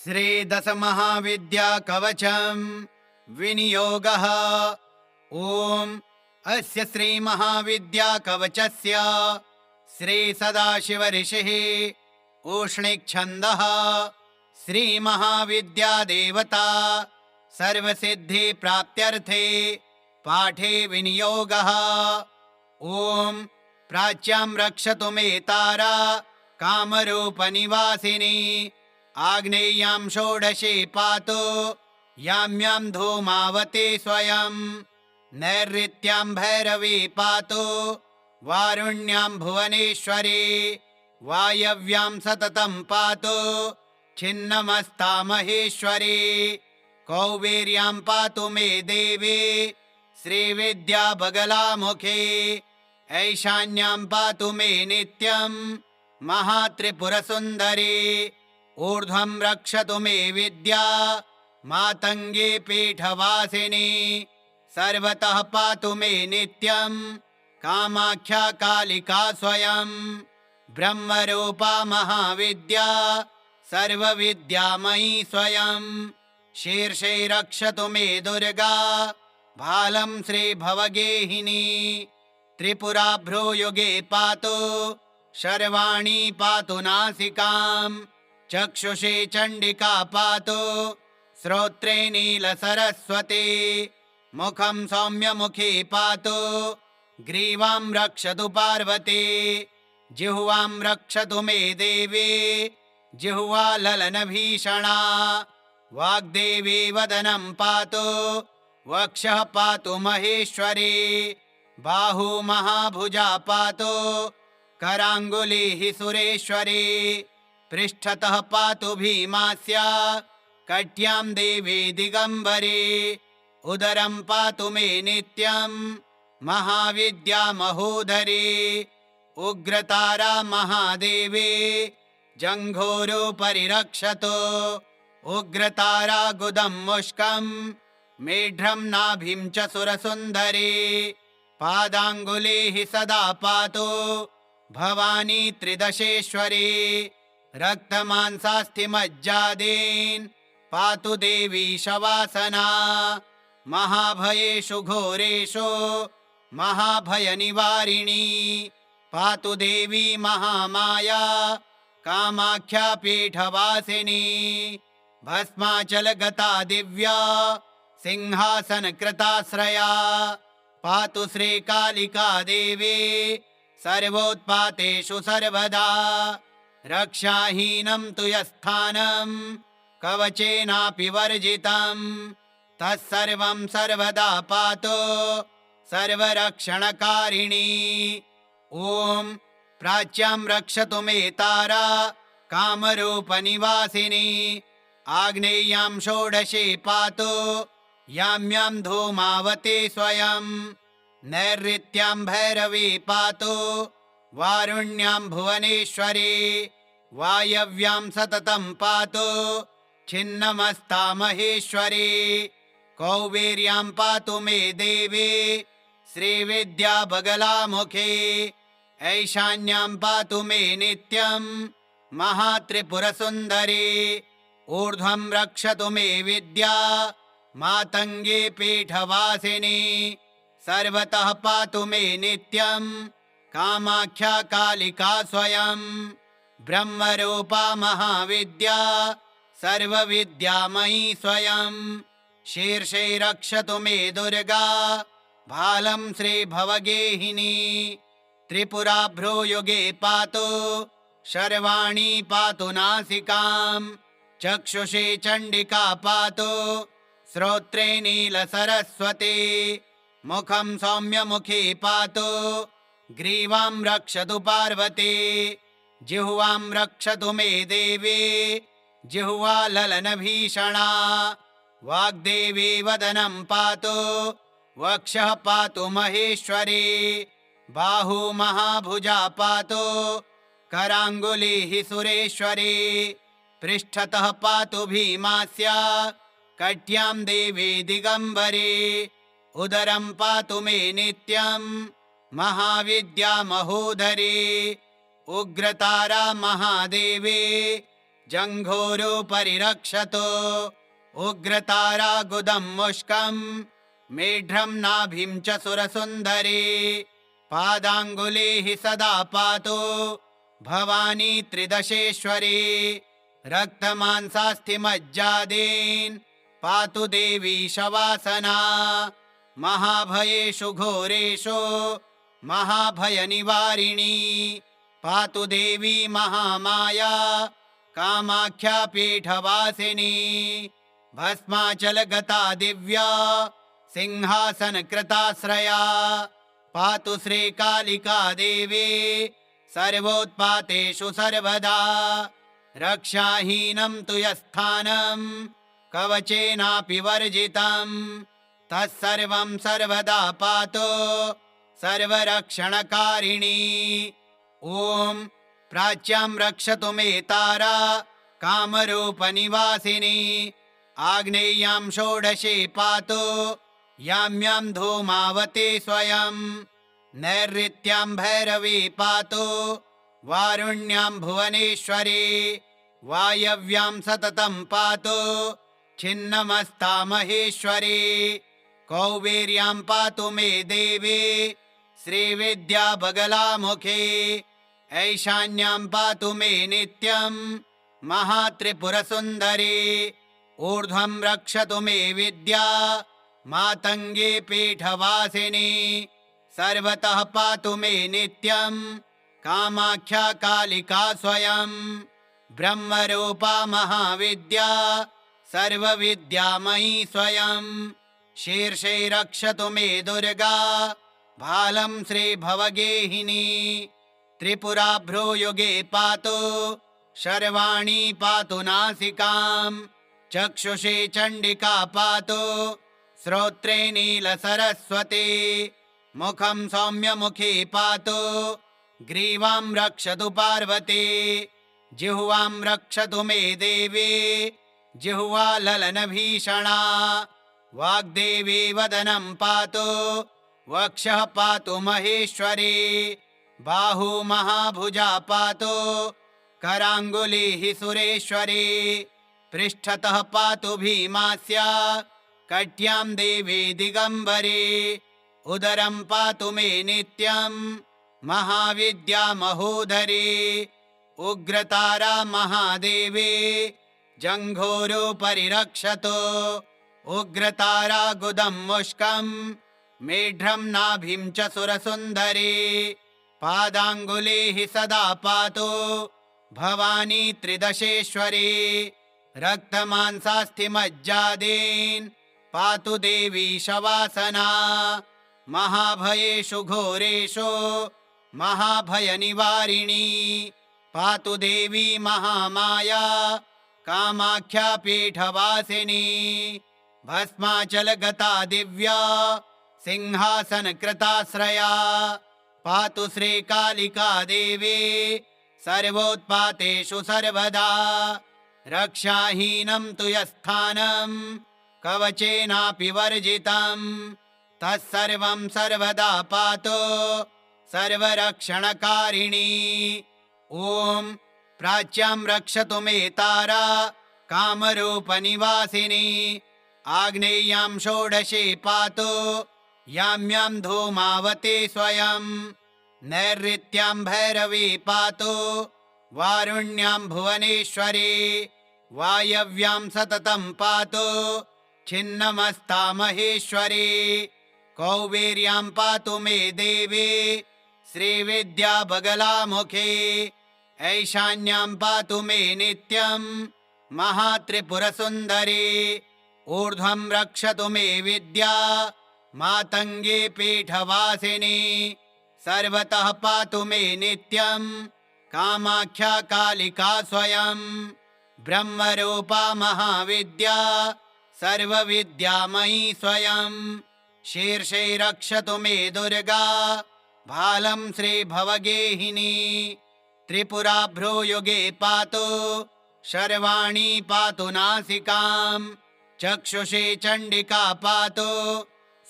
श्रीदश महाविद्या कवचम् विनियोगः। ओम अस्य श्री महाविद्या कवचस्य श्री सदाशिव ऋषिः औष्णिक्छन्दः श्री महाविद्या देवता सर्वसिद्धि प्राप्त्यर्थे पाठे विनियोगः। ओम प्राच्यां रक्षतु मे तारा कामरूपनिवासिनी आग्नेय्यां षोडशी पातु याम्यां धूमावती स्वयं नैऋत्यां भैरवी पातु वारुण्यां भुवनेश्वरी वायव्यां सततं पातु छिन्नमस्ता महेश्वरी कौबेर्यां पातु मे देवी श्रीविद्या बगलामुखी ऐशान्यां पातु मे नित्यं महात्रिपुरसुन्दरी ऊर्ध्वं रक्षतु मे विद्या मातंगी पीठवासिनी सर्वतः पातु मे नित्यं कामाख्या कालिका स्वयं ब्रह्मरूपा महाविद्या सर्वविद्यामयी स्वयं शीर्षे रक्षतु मे दुर्गा भालं श्रीभवगेहिनी त्रिपुरा भ्रूयुगे पातु शर्वाणी पातु नासिकां चक्षुषी चंडिका पातु श्रोत्रे नीलसरस्वती मुखं सौम्यमुखी पातु ग्रीवां रक्षतु पार्वती जिह्वां रक्षतु मे देवी जिह्वा ललनभीषणा वाग्देवी वदनं पातु वक्षः पातु महेश्वरी बाहू महाभुजा पातु करांगुलिः सुरेश्वरी पृष्ठतः पातु भीमास्या कट्यां देवी दिगंबरी उदरं पातु मे नित्यं महाविद्या महोदरी उग्रतारा महादेवी जंघोरोपरि रक्षतु उग्रतारा गुदं मुष्कं मेढ्रं नाभिं च सुरसुन्दरी पादांगुलिः सदा पातु भवानी त्रिदशेश्वरी रक्तमांसास्थिमज्जादीन् पातु देवी शवासना महाभयेषु घोरेषु महाभयनिवारिणी पातु देवी महामाया कामाख्या पीठवासिनी भस्माचलगता दिव्या सिंहासनकृताश्रया पातु श्रीकालिका देवी सर्वोत्पातेषु सर्वदा रक्षाहीनं तु यस्थानं कवचेनापि वर्जितं तत्सर्वं सर्वदा पातु सर्वरक्षणकारिणी। ॐ प्राच्यां रक्षतु मे तारा कामरूपनिवासिनी आग्नेय्यां षोडशी पातु याम्यां धूमावती स्वयं नैऋत्यां भैरवी पातु वारुण्यां भुवनेश्वरी वायव्यां सततं पातु छिन्नमस्ता महेश्वरी कौबेर्यां पातु मे देवी श्रीविद्या बगलामुखी ऐशान्यां पातु मे नित्यं महात्रिपुरसुन्दरी ऊर्ध्वं रक्षतु मे विद्या मातंगी पीठवासिनी सर्वतः पातु मे नित्यं कामाख्या कालिका स्वयं ब्रह्मरूपा महाविद्या सर्वविद्यामयी स्वयं शीर्षे रक्षतु मे दुर्गा भालं श्रीभवगेहिनी त्रिपुरा भ्रूयुगे पातु शर्वाणी पातु नासिकां चक्षुषी चंडिका पातु श्रोत्रे नीलसरस्वती मुखं सौम्यमुखी पातु ग्रीवां रक्षतु पार्वती जिह्वां रक्षतु मे देवी जिह्वा ललनभीषणा वाग्देवी वदनं पातु वक्षः पातु महेश्वरी बाहू महाभुजा पातु करांगुलिः सुरेश्वरी पृष्ठतः पातु भीमास्या कट्यां देवी दिगंबरी उदरं पातु मे नित्यं महाविद्या महोदरी उग्रतारा महादेवी जङ्घोरुपरि रक्षतु उग्रतारागुदं मुष्कं मेढ्रं नाभिं च सुरसुन्दरी पादाङ्गुलीः सदा पातु भवानी त्रिदशेश्वरी रक्तमांसास्थिमज्जादीन् पातु देवी शवासना महाभयेषु घोरेषु महाभयनिवारिणी पातु देवी महामाया कामाख्या पीठवासिनी भस्माचलगता दिव्या सिंहासनकृताश्रया पातु श्रीकालिका देवी सर्वोत्पातेषु सर्वदा रक्षाहीनं तु यस्थानं कवचेनापि वर्जितं तत्सर्वं सर्वदा पातु सर्वरक्षणकारिणी ॐ प्राच्यां रक्षतु मे तारा कामरूपनिवासिनी आग्नेय्यां षोडशी पातु यां यां धूमावती स्वयं नैऋत्यां भैरवी पातु वारुण्यां भुवनेश्वरी वायव्यां सततं पातु छिन्नमस्ता महेश्वरी कौबेर्यां पातु मे देवी श्रीविद्या बगलामुखी ऐशान्यां पातु मे नित्यं महात्रिपुरसुन्दरी ऊर्ध्वं रक्षतु मे विद्या मातङ्गी पीठवासिनी सर्वतः पातु मे नित्यं कामाख्या कालिका स्वयं ब्रह्मरूपा महाविद्या सर्वविद्यामयी स्वयं शीर्षे रक्षतु मे दुर्गा भालं श्रीभवगेहिनी त्रिपुरा भ्रूयुगे पातु शर्वाणी पातु नासिकां चक्षुषी चण्डिका पातु श्रोत्रे नीलसरस्वती मुखं सौम्यमुखी पातु ग्रीवां रक्षतु पार्वती जिह्वां रक्षतु मे देवी जिह्वा ललनभीषणा वाग्देवी वदनं पातु वक्षः पातु महेश्वरी बाहू महाभुजा पातु कराङ्गुलिः सुरेश्वरी पृष्ठतः पातु भीमास्या कट्यां देवी दिगम्बरी उदरं पातु मे नित्यं महाविद्या महोदरी उग्रतारा महादेवी जङ्घोरुपरि रक्षतु उग्रतारागुदं मुष्कं मेढ्रं नाभिं च सुरसुन्दरी पादाङ्गुलीः सदा पातु भवानी त्रिदशेश्वरी रक्तमांसास्थिमज्जादीन् पातु देवी शवासना महाभयेषु घोरेषु महाभयनिवारिणी पातु देवी महामाया कामाख्या पीठवासिनी भस्माचलगता दिव्या सिंहासनकृताश्रया पातु श्रीकालिका देवी सर्वोत्पातेषु सर्वदा रक्षाहीनं तु यस्थानं कवचेनापि वर्जितं तत्सर्वं सर्वदा पातु सर्वरक्षणकारिणी ॐ प्राच्यां रक्षतु मे तारा कामरूपनिवासिनी आग्नेय्यां षोडशी पातु यां यां धूमावती स्वयं नैऋत्यां भैरवी पातु वारुण्यां भुवनेश्वरी वायव्यां सततं पातु छिन्नमस्ता महेश्वरी कौबेर्यां पातु मे देवी श्रीविद्या बगलामुखी ऐशान्यां पातु मे नित्यं महात्रिपुरसुन्दरी ऊर्ध्वं रक्षतु मे विद्या मातङ्गी पीठवासिनी सर्वतः पातु मे नित्यं कामाख्या कालिका स्वयं ब्रह्मरूपा महाविद्या सर्वविद्यामयी स्वयं शीर्षे रक्षतु मे दुर्गा भालं श्रीभवगेहिनी त्रिपुरा भ्रूयुगे पातु शर्वाणी पातु नासिकां चक्षुषी चण्डिका पातु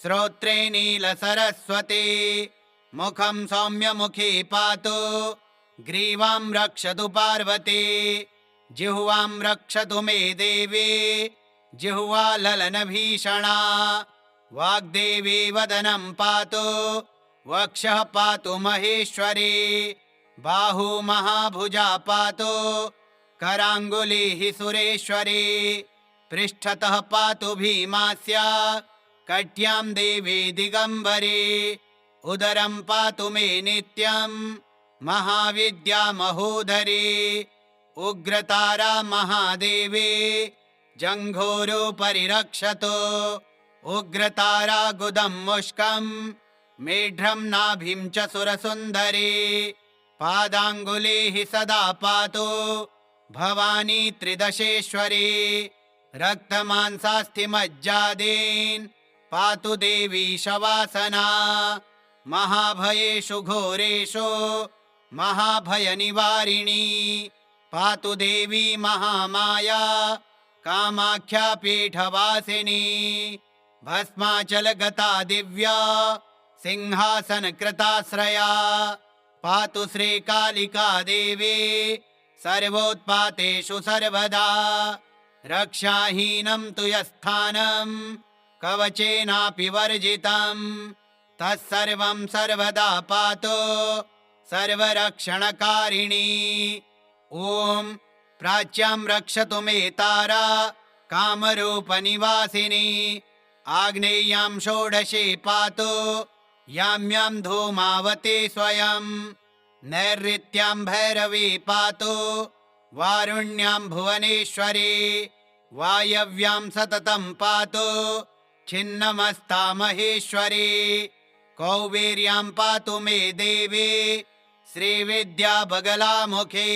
श्रोत्रे नीलसरस्वती मुखं सौम्यमुखी पातु ग्रीवां रक्षतु पार्वती जिह्वां रक्षतु मे देवी जिह्वाललनभीषणा वाग्देवी वदनं पातु वक्षः पातु महेश्वरी बाहू महाभुजा पातु कराङ्गुलिः सुरेश्वरी पृष्ठतः पातु भीमास्या कट्यां देवी दिगम्बरी उदरं पातु मे नित्यं महाविद्या महोदरी उग्रतारा महादेवी जङ्घोरोपरि रक्षतु उग्रतारा गुदं मुष्कं मेढ्रं नाभिं च सुरसुन्दरी पादाङ्गुलीः सदा पातु भवानी त्रिदशेश्वरी रक्तमांसास्थिमज्जादीन् पातु देवी शवासना महाभयेषु घोरेषु महाभयनिवारिणी पातु देवी महामाया कामाख्या पीठवासिनी भस्माचलगता दिव्या सिंहासनकृताश्रया पातु श्रीकालिका देवी सर्वोत्पातेषु सर्वदा रक्षाहीनं तु यस्थानं कवचेनापि वर्जितं तत्सर्वं सर्वदा पातु सर्वरक्षणकारिणी ॐ प्राच्यां रक्षतु मे तारा कामरूपनिवासिनी आग्नेय्यां षोडशी पातु याम्यां धूमावती स्वयं नैऋत्यां भैरवी पातु वारुण्यां भुवनेश्वरी वायव्यां सततं पातु छिन्नमस्ता महेश्वरी कौबेर्यां पातु मे देवी श्रीविद्या बगलामुखी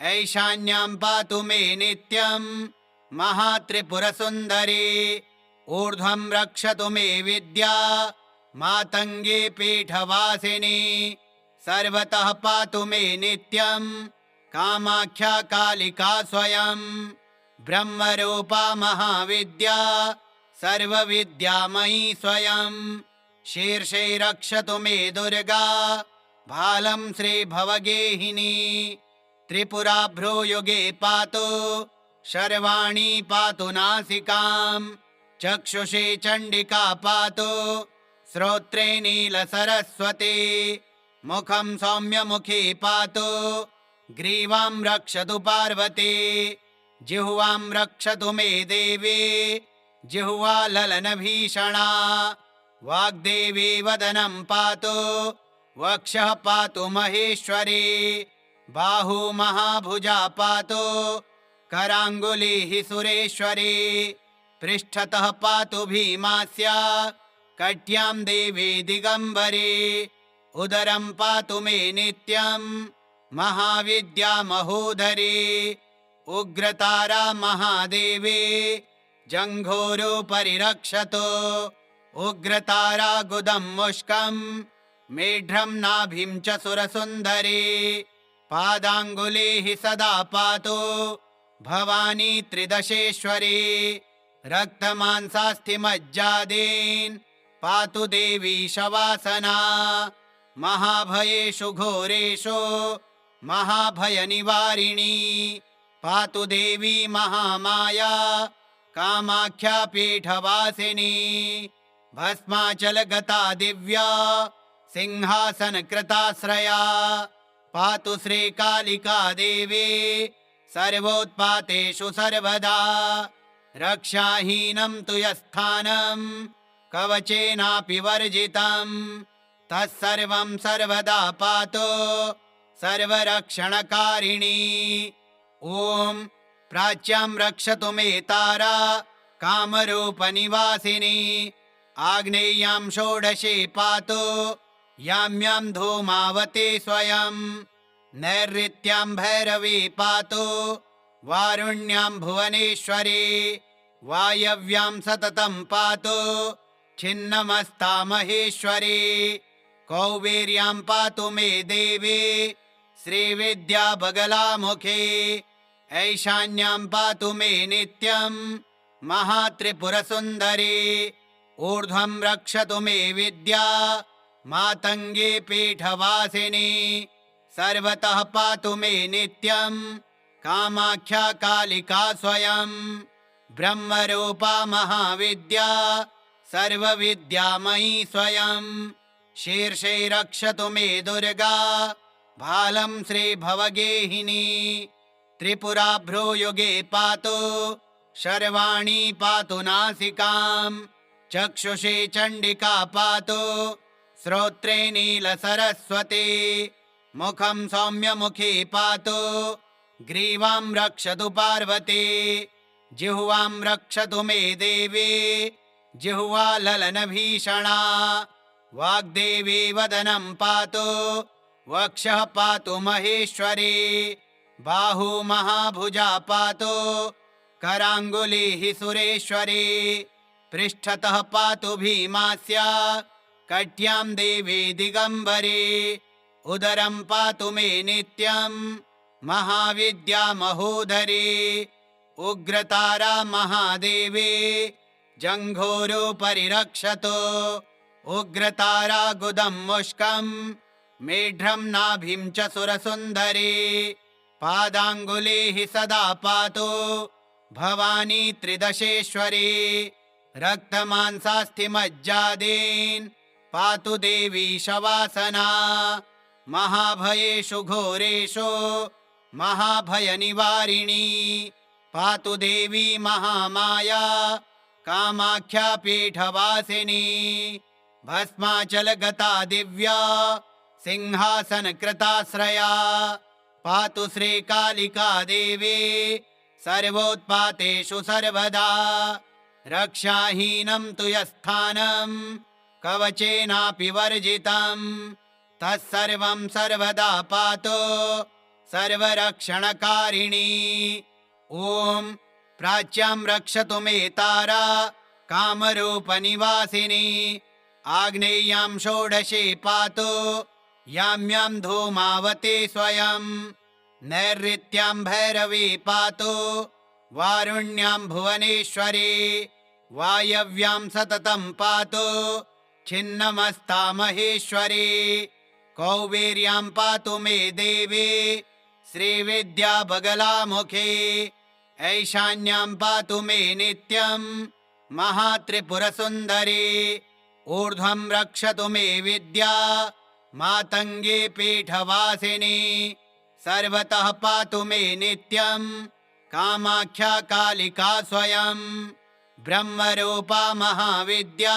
ऐशान्यां पातु मे नित्यं महात्रिपुरसुन्दरी ऊर्ध्वं रक्षतु मे विद्या मातङ्गी पीठवासिनी सर्वतः पातु मे नित्यं कामाख्या कालिका स्वयं ब्रह्मरूपा महाविद्या सर्वविद्यामयी स्वयं शीर्षे रक्षतु मे दुर्गा भालं श्रीभवगेहिनी त्रिपुरा भ्रूयुगे पातु शर्वाणी पातु नासिकां चक्षुषी चण्डिका पातु श्रोत्रे नीलसरस्वती मुखं सौम्यमुखी पातु ग्रीवां रक्षतु पार्वती जिह्वां रक्षतु मे देवी जिह्वाललनभीषणा वाग्देवी वदनं पातु वक्षः पातु महेश्वरी बाहू महाभुजा पातु कराङ्गुलिः सुरेश्वरी पृष्ठतः पातु भीमास्या कट्यां देवी दिगम्बरी उदरं पातु मे नित्यं महाविद्या महोदरी उग्रतारा महादेवी जङ्घोरोपरि रक्षतु उग्रतारा गुदं मुष्कं मेढ्रं नाभिं च सुरसुन्दरी पादाङ्गुलीः सदा पातु भवानी त्रिदशेश्वरी रक्तमांसास्थिमज्जादीन् पातु देवी शवासना महाभयेषु घोरेषु महाभयनिवारिणी पातु देवी महामाया कामाख्या पीठवासिनी भस्माचलगता दिव्या सिंहासनकृताश्रया पातु श्रीकालिका देवी सर्वोत्पातेषु सर्वदा रक्षाहीनं तु यस्थानं कवचेनापि वर्जितं तत्सर्वं सर्वदा पातु सर्वरक्षणकारिणी ॐ प्राच्यां रक्षतु मे तारा कामरूपनिवासिनी आग्नेय्यां षोडशी पातु याम्यां धूमावती स्वयं नैऋत्यां भैरवी पातु वारुण्यां भुवनेश्वरी वायव्यां सततं पातु छिन्नमस्ता महेश्वरी कौबेर्यां पातु मे देवी श्रीविद्या बगलामुखी ऐशान्यां पातु मे नित्यं महात्रिपुरसुन्दरी ऊर्ध्वं रक्षतु मे विद्या मातङ्गी पीठवासिनी सर्वतः पातु मे नित्यं कामाख्या कालिका स्वयं ब्रह्मरूपा महाविद्या सर्वविद्यामयी स्वयं शीर्षे रक्षतु मे दुर्गा भालं श्रीभवगेहिनी त्रिपुरा भ्रूयुगे पातु शर्वाणी पातु नासिकां चक्षुषी चण्डिका पातु श्रोत्रे नीलसरस्वती मुखं सौम्यमुखी पातु ग्रीवां रक्षतु पार्वती जिह्वां रक्षतु मे देवी जिह्वा ललनभीषणा वाग्देवी वदनं पातु वक्षः पातु महेश्वरी बाहू महाभुजा पातु कराङ्गुलिः सुरेश्वरी पृष्ठतः पातु भीमास्या कट्यां देवी दिगम्बरी उदरं पातु मे नित्यं महाविद्या महोदरी उग्रतारा महादेवी जङ्घोरोपरि रक्षतु उग्रतारा गुदं मुष्कं मेढ्रं नाभिं च सुरसुन्दरी पादाङ्गुलीः सदा पातु भवानी त्रिदशेश्वरी रक्तमांसास्थिमज्जादीन् पातु देवी शवासना महाभयेषु घोरेषु महाभयनिवारिणी पातु देवी महामाया कामाख्या पीठवासिनी भस्माचलगता दिव्या सिंहासनकृताश्रया पातु श्रीकालिका देवी सर्वोत्पातेषु सर्वदा रक्षाहीनं तु यस्थानं कवचेनापि वर्जितं तत्सर्वं सर्वदा पातु सर्वरक्षणकारिणी ॐ प्राच्यां रक्षतु मे तारा कामरूपनिवासिनी आग्नेय्यां षोडशी पातु याम्यां धूमावती स्वयं नैऋत्यां भैरवी पातु वारुण्यां भुवनेश्वरी वायव्यां सततं पातु छिन्नमस्ता महेश्वरी कौबेर्यां पातु मे देवी श्रीविद्या बगलामुखी ऐशान्यां पातु मे नित्यं महात्रिपुरसुन्दरी ऊर्ध्वं रक्षतु मे विद्या मातङ्गी पीठवासिनी सर्वतः पातु मे नित्यं कामाख्या कालिका स्वयं ब्रह्मरूपा महाविद्या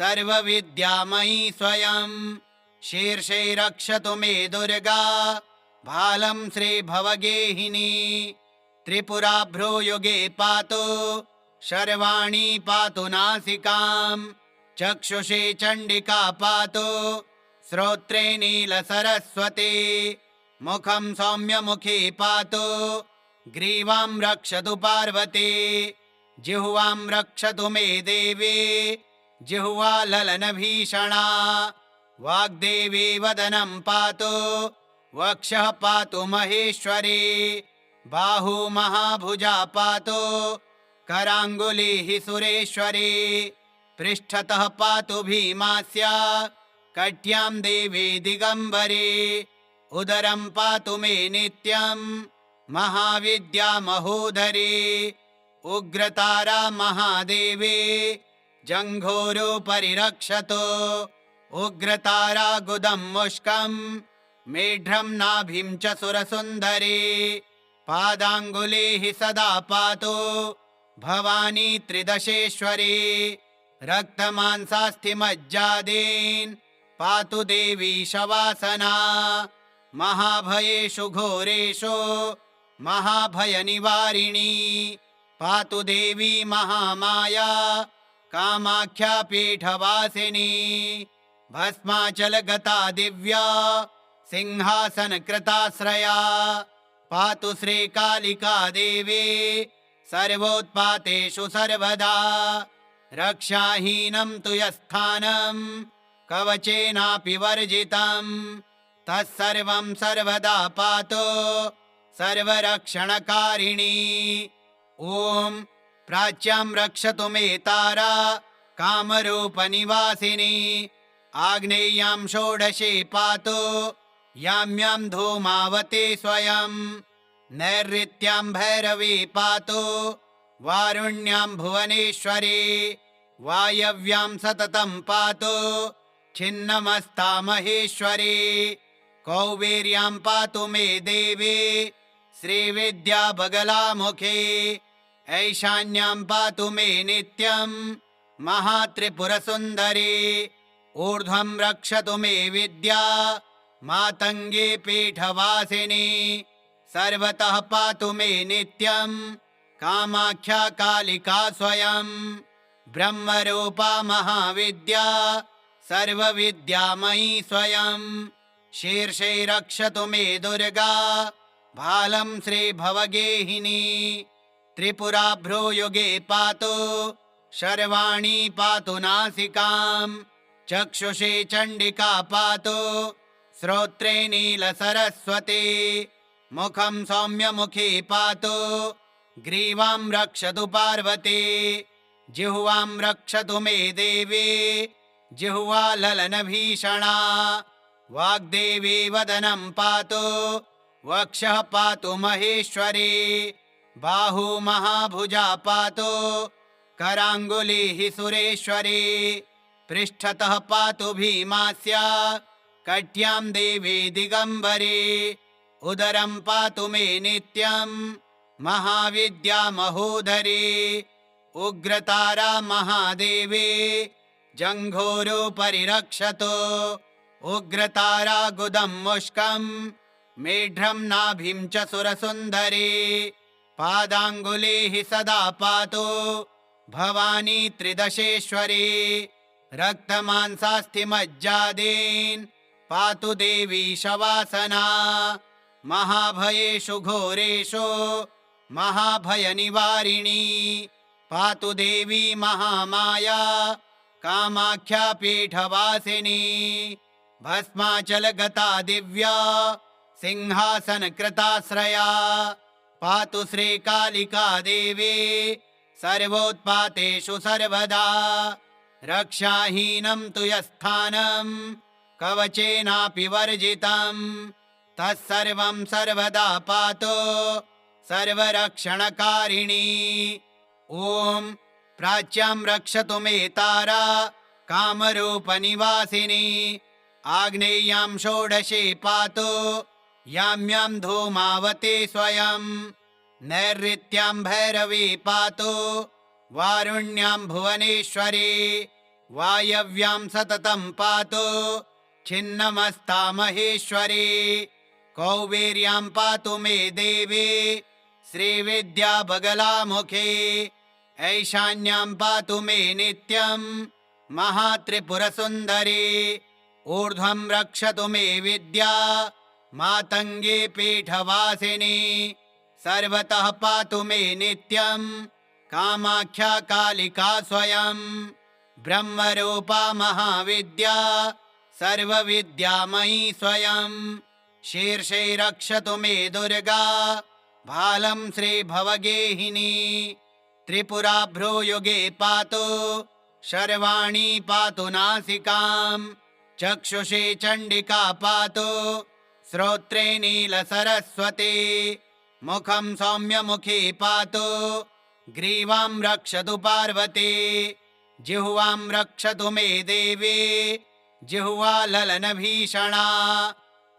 सर्वविद्यामयी स्वयं शीर्षे रक्षतु मे दुर्गा भालं श्रीभवगेहिनी त्रिपुरा भ्रूयुगे पातु शर्वाणी पातु नासिकां चक्षुषी चण्डिका पातु श्रोत्रे नीलसरस्वती मुखं सौम्यमुखी पातु ग्रीवां रक्षतु पार्वती जिह्वां रक्षतु मे देवी जिह्वा ललनभीषणा वाग्देवी वदनं पातु वक्षः पातु महेश्वरी बाहू महाभुजा पातु कराङ्गुलिः सुरेश्वरी पृष्ठतः पातु भीमास्या कट्यां देवी दिगम्बरी उदरं पातु मे नित्यं महाविद्या महोदरी उग्रतारा महादेवी जङ्घोरोपरि रक्षतु उग्रतारा गुदं मुष्कं मेढ्रं नाभिं च सुरसुन्दरी पादाङ्गुलीः सदा पातु भवानी त्रिदशेश्वरी रक्तमांसास्थिमज्जादीन् पातु देवी शवासना महाभयेषु घोरेषु महाभयनिवारिणी पातु देवी महामाया कामाख्या पीठवासिनी भस्माचलगता दिव्या सिंहासनकृताश्रया पातु श्रीकालिका देवी सर्वोत्पातेषु सर्वदा रक्षाहीनं तु यस्थानं कवचेनापि वर्जितं तत्सर्वं सर्वदा पातु सर्वरक्षणकारिणी ॐ प्राच्यां रक्षतु मे तारा कामरूपनिवासिनी आग्नेय्यां षोडशी पातु याम्यां धूमावती स्वयं नैऋत्यां भैरवी पातु वारुण्यां भुवनेश्वरी वायव्यां सततं पातु छिन्नमस्ता महेश्वरी कौबेर्यां पातु मे देवी श्रीविद्या बगलामुखी ऐशान्यां पातु मे नित्यं महात्रिपुरसुन्दरी ऊर्ध्वं रक्षतु मे विद्या मातङ्गी पीठवासिनी सर्वतः पातु मे नित्यं कामाख्या कालिका स्वयं ब्रह्मरूपा महाविद्या सर्वविद्यामयी स्वयं शीर्षे रक्षतु मे दुर्गा भालं श्रीभवगेहिनी त्रिपुराभ्रूयुगे पातु शर्वाणी पातु नासिकां चक्षुषी चण्डिका पातु श्रोत्रे नीलसरस्वती मुखं सौम्यमुखी पातु ग्रीवां रक्षतु पार्वती जिह्वां रक्षतु मे देवी जिह्वा ललनभीषणा वाग्देवी वदनं पातु वक्षः पातु महेश्वरी बाहू महाभुजा पातु कराङ्गुलिः सुरेश्वरी पृष्ठतः पातु भीमास्या कट्यां देवी दिगम्बरी उदरं पातु मे नित्यं महाविद्या महोदरी उग्रतारा महादेवी जङ्घोरोपरि रक्षतु उग्रतारा गुदं मुष्कं मेढ्रं नाभिं च सुरसुन्दरी पादाङ्गुलीः सदा पातु भवानी त्रिदशेश्वरी रक्तमांसास्थिमज्जादीन् पातु देवी शवासना महाभयेषु घोरेषु महाभयनिवारिणी पातु देवी महामाया कामाख्या पीठवासिनी भस्माचलगता दिव्या सिंहासनकृताश्रया पातु श्रीकालिका देवी सर्वोत्पातेषु सर्वदा रक्षाहीनं तु यस्थानं कवचेनापि वर्जितं तत्सर्वं सर्वदा पातु सर्वरक्षणकारिणी ॐ प्राच्यां रक्षतु मे तारा कामरूपनिवासिनी आग्नेय्यां षोडशी पातु याम्यां धूमावती स्वयं नैऋत्यां भैरवी पातु वारुण्यां भुवनेश्वरी वायव्यां सततं पातु छिन्नमस्ता महेश्वरी कौबेर्यां पातु मे देवी श्रीविद्या बगलामुखी ऐशान्यां पातु मे नित्यं महात्रिपुरसुन्दरी ऊर्ध्वं रक्षतु मे विद्या मातङ्गी पीठवासिनी सर्वतः पातु मे नित्यं कामाख्या कालिका स्वयं ब्रह्मरूपा महाविद्या सर्वविद्यामयी स्वयं शीर्षे रक्षतु मे दुर्गा भालं श्रीभवगेहिनी त्रिपुराभ्रूयुगे पातु शर्वाणी पातु नासिकां चक्षुषी चण्डिका पातु श्रोत्रे नीलसरस्वती मुखं सौम्यमुखी पातु ग्रीवां रक्षतु पार्वती जिह्वां रक्षतु मे देवी जिह्वा ललनभीषणा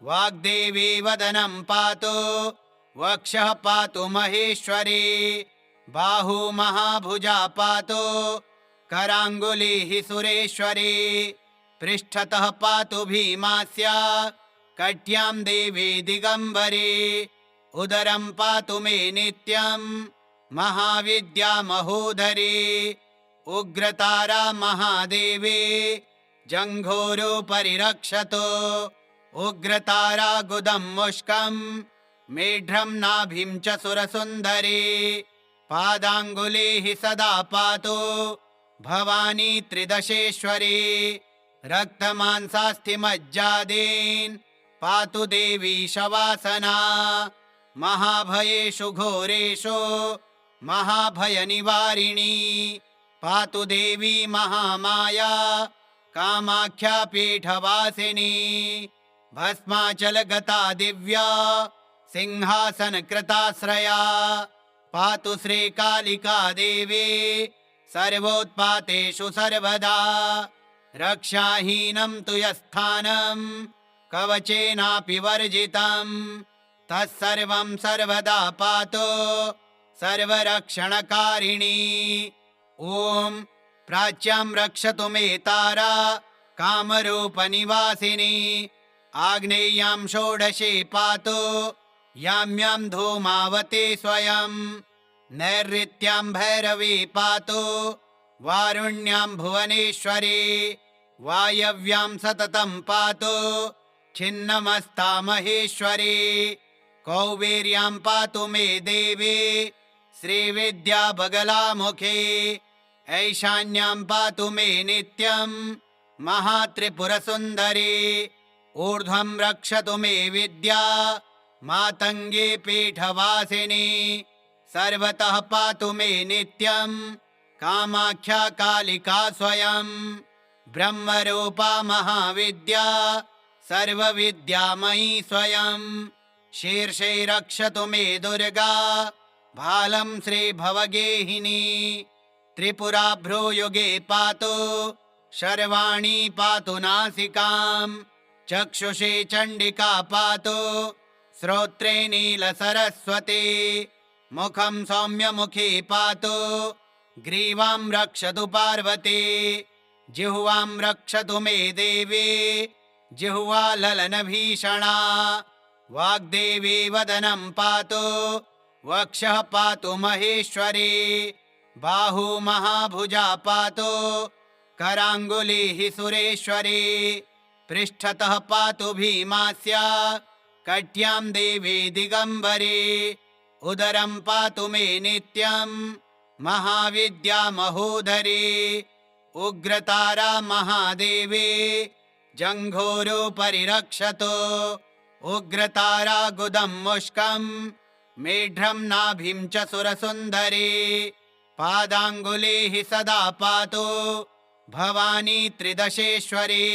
वाग्देवी वदनं पातु वक्षः पातु महेश्वरी बाहू महाभुजा पातु कराङ्गुलिः सुरेश्वरी पृष्ठतः पातु भीमास्या कट्यां देवी दिगम्बरी उदरं पातु मे नित्यं महाविद्या महोदरी उग्रतारा महादेवी जङ्घोरोपरि रक्षतु उग्रतारा गुदं मुष्कं मेढ्रं नाभिं च सुरसुन्दरी पादाङ्गुलीः सदा पातु भवानी त्रिदशेश्वरी रक्तमांसास्थिमज्जादीन् पातु देवी शवासना महाभयेषु घोरेषु महाभयनिवारिणी पातु देवी महामाया कामाख्या पीठवासिनी भस्माचलगता दिव्या सिंहासनकृताश्रया पातु श्रीकालिका देवी सर्वोत्पातेषु सर्वदा रक्षाहीनं तु यस्थानं कवचेनापि वर्जितं तत्सर्वं सर्वदा पातु सर्वरक्षणकारिणी। ॐ प्राच्यां रक्षतु मे तारा कामरूपनिवासिनी आग्नेय्यां षोडशे पातु याम्यां धूमावती स्वयं नैऋत्यां भैरवी पातु वारुण्यां भुवनेश्वरी वायव्यां सततं पातु छिन्नमस्ता महेश्वरी कौबेर्यां पातु मे देवी श्रीविद्या बगलामुखी ऐशान्यां पातु मे नित्यं महात्रिपुरसुन्दरी ऊर्ध्वं रक्षतु मे विद्या मातङ्गी पीठवासिनी सर्वतः पातु मे नित्यं कामाख्या कालिका स्वयं ब्रह्मरूपा महाविद्या सर्वविद्यामयी स्वयं शीर्षे रक्षतु मे दुर्गा भालं श्रीभवगेहिनी त्रिपुरा भ्रूयुगे पातु शर्वाणी पातु नासिकां चक्षुषे चण्डिका पातु श्रोत्रे नीलसरस्वती मुखं सौम्यमुखी पातु ग्रीवां रक्षतु पार्वती जिह्वां रक्षतु मे देवी जिह्वा ललनभीषणा वाग्देवी वदनं पातु वक्षः पातु महेश्वरी बाहू महाभुजा पातु कराङ्गुलिः सुरेश्वरी पृष्ठतः पातु भीमास्या कट्यां देवी दिगम्बरी उदरं पातु मे नित्यं महाविद्या महोदरी उग्रतारा महादेवी जङ्घोरोपरि रक्षतु उग्रतारा गुदं मुष्कं मेढ्रं नाभिं च सुरसुन्दरी पादाङ्गुलीः सदा पातु भवानी त्रिदशेश्वरी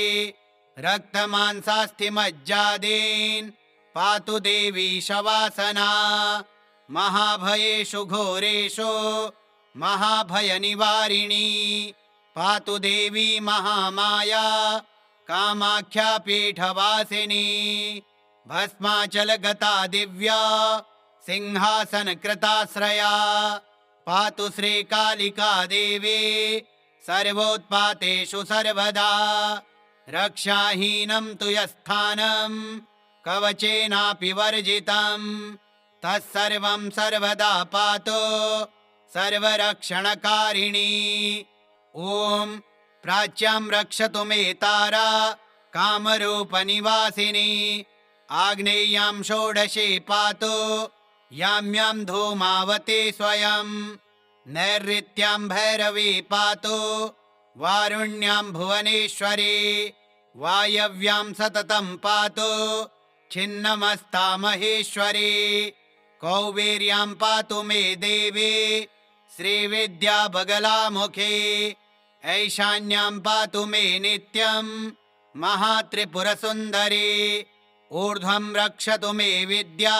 रक्तमांसास्थिमज्जादीन् पातु देवी शवासना महाभयेषु घोरेषु महाभयनिवारिणी पातु देवी महामाया कामाख्या पीठवासिनी भस्माचलगता दिव्या सिंहासनकृताश्रया पातु श्रीकालिका देवी सर्वोत्पातेषु सर्वदा रक्षाहीनं तु यस्थानं कवचेनापि वर्जितं तत्सर्वं सर्वदा पातु सर्वरक्षणकारिणी। ॐ प्राच्यां रक्षतु मे तारा कामरूपनिवासिनी आग्नेय्यां षोडशे पातु याम्यां धूमावती स्वयं नैऋत्यां भैरवी पातु वारुण्यां भुवनेश्वरी वायव्यां सततं पातु छिन्नमस्ता महेश्वरी कौबेर्यां पातु मे देवी श्रीविद्या बगलामुखी ऐशान्यां पातु मे नित्यं महात्रिपुरसुन्दरी ऊर्ध्वं रक्षतु मे विद्या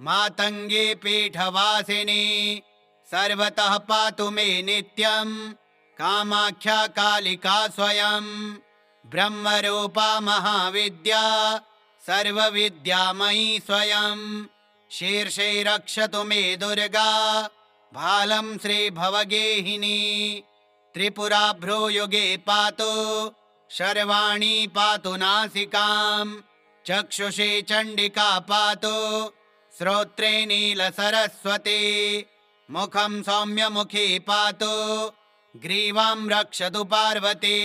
मातङ्गी पीठवासिनी सर्वतः पातु मे नित्यं कामाख्या कालिका स्वयं ब्रह्मरूपा महाविद्या सर्वविद्यामयी स्वयं शीर्षे रक्षतु मे दुर्गा भालं श्रीभवगेहिनी त्रिपुरा भ्रूयुगे पातु शर्वाणी पातु नासिकां चक्षुषे चण्डिका पातु श्रोत्रे नीलसरस्वती मुखं सौम्यमुखी पातु ग्रीवां रक्षतु पार्वती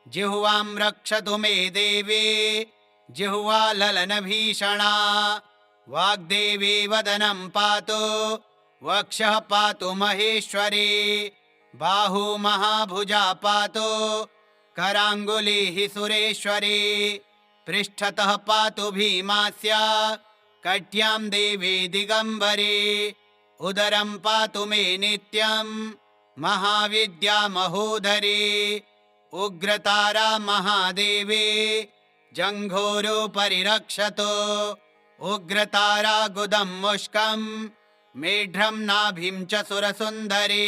जिह्वां रक्षतु मे देवी जिह्वा ललनभीषणा वाग्देवी वदनं पातु वक्षः पातु महेश्वरी बाहू महाभुजा पातु कराङ्गुलिः सुरेश्वरी पृष्ठतः पातु भीमास्या कट्यां देवी दिगम्बरी उदरं पातु मे नित्यं महाविद्या महोदरी उग्रतारा महादेवी जङ्घोरोपरि रक्षतु उग्रतारागुदं मुष्कं मेढ्रं नाभिं च सुरसुन्दरी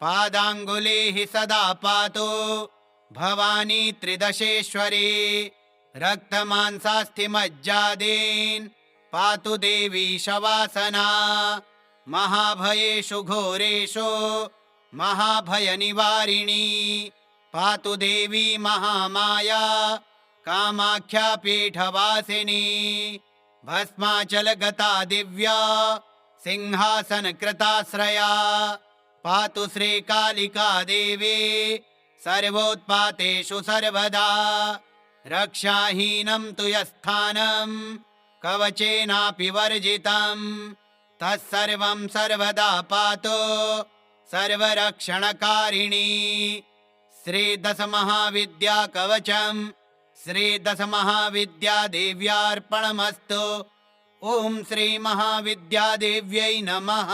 पादाङ्गुलीः सदा पातु भवानी त्रिदशेश्वरी रक्तमांसास्थिमज्जादीन् पातु देवी शवासना महाभयेषु घोरेषु महाभयनिवारिणी पातु देवी महामाया कामाख्या पीठवासिनी भस्माचलगता दिव्या सिंहासनकृताश्रया पातु श्रीकालिका देवी सर्वोत्पातेषु सर्वदा रक्षाहीनं तु यस्थानं कवचेनापि वर्जितं तत्सर्वं सर्वदा पातु सर्वरक्षणकारिणी श्रीदशमहाविद्या कवचं श्रीदशमहाविद्यादेव्यार्पणमस्तु। ॐ श्रीमहाविद्यादेव्यै नमः।